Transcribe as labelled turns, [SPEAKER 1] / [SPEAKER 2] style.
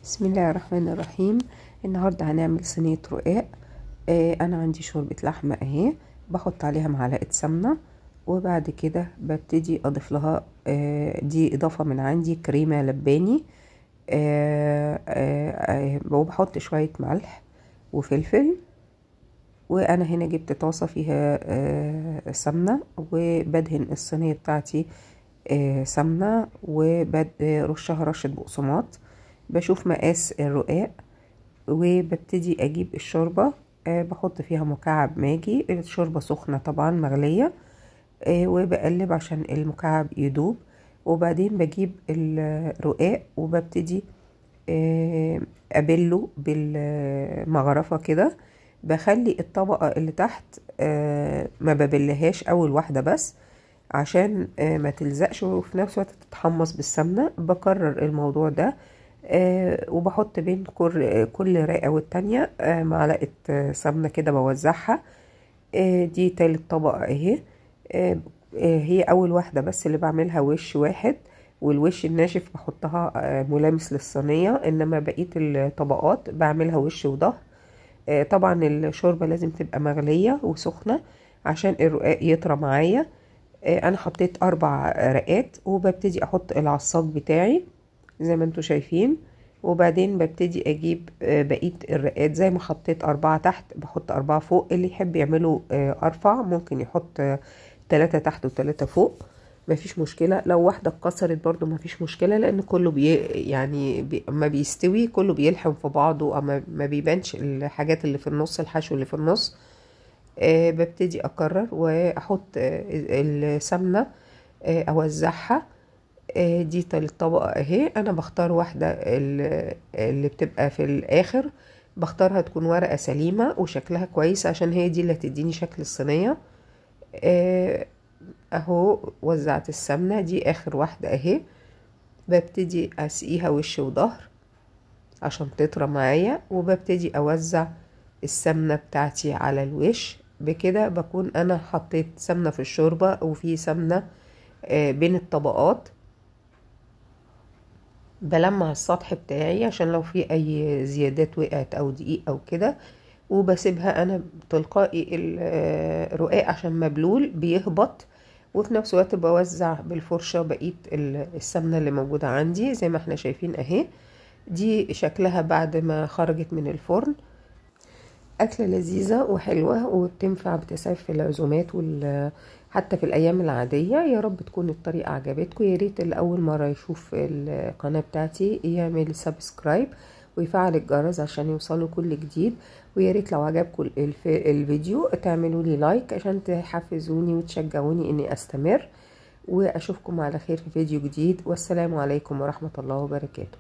[SPEAKER 1] بسم الله الرحمن الرحيم. النهارده هنعمل صينيه رقاق. انا عندي شوربه لحمه اهي، بحط عليها معلقه سمنه، وبعد كده ببتدي اضيف لها دي اضافه من عندي كريمه لباني، وبحط شويه ملح وفلفل. وانا هنا جبت طاسه فيها سمنه، وبدهن الصينيه بتاعتي سمنه، وبرشها رشه بقسماط. بشوف مقاس الرقاق، وببتدي اجيب الشوربه، بحط فيها مكعب ماجي. الشوربه سخنه طبعا مغليه، وبقلب عشان المكعب يدوب. وبعدين بجيب الرقاق وببتدي ابله بالمغرفه كده. بخلي الطبقه اللي تحت ما ببلهاش اول واحده بس، عشان ما تلزقش، وفي نفس الوقت تتحمص بالسمنه. بكرر الموضوع ده، وبحط بين كل رقه والتانية معلقه سمنه كده بوزعها. دي تالت طبقه اهي. هي اول واحده بس اللي بعملها وش واحد، والوش الناشف بحطها ملامس للصينيه، انما بقيه الطبقات بعملها وش وظهر. طبعا الشوربه لازم تبقى مغليه وسخنه عشان الرقاق يطرى معايا. انا حطيت 4 رقات، وببتدي احط العصاج بتاعي زي ما انتوا شايفين. وبعدين ببتدي اجيب بقية الرقات، زي ما حطيت 4 تحت بحط 4 فوق. اللي يحب يعمله ارفع ممكن يحط 3 تحت و3 فوق، مفيش مشكلة. لو واحدة اتكسرت برضو مفيش مشكلة، لان كله اما بيستوي كله بيلحم في بعضه، اما ما بيبانش الحاجات اللي في النص، الحشو اللي في النص. ببتدي اكرر واحط السمنة، اوزعها. دي تالت طبقة اهي. انا بختار واحدة اللي بتبقى في الاخر، بختارها تكون ورقة سليمة وشكلها كويس، عشان هي دي اللي هتديني شكل الصينية. اهو وزعت السمنة، دي اخر واحدة اهي. ببتدي اسقيها وش وظهر عشان تطرى معايا، وببتدي اوزع السمنة بتاعتي على الوش. بكده بكون انا حطيت سمنة في الشوربة، وفي سمنة بين الطبقات. بلمع السطح بتاعي عشان لو في اي زيادات وقعت او دقيق او كده، وبسيبها انا تلقائي. الرقاق عشان مبلول بيهبط، وفي نفس الوقت بوزع بالفرشة بقية السمنة اللي موجودة عندي زي ما احنا شايفين اهي. دي شكلها بعد ما خرجت من الفرن. أكلة لذيذة وحلوة، وبتنفع بتسعف في العزومات حتى في الأيام العادية. يا رب تكون الطريقة عجبتكم. يا ريت اللي أول مرة يشوف القناة بتاعتي يعمل سبسكرايب ويفعل الجرس عشان يوصله كل جديد. ويا ريت لو عجبكم الفيديو تعملوا لي لايك عشان تحفزوني وتشجعوني إني أستمر. وأشوفكم على خير في فيديو جديد، والسلام عليكم ورحمة الله وبركاته.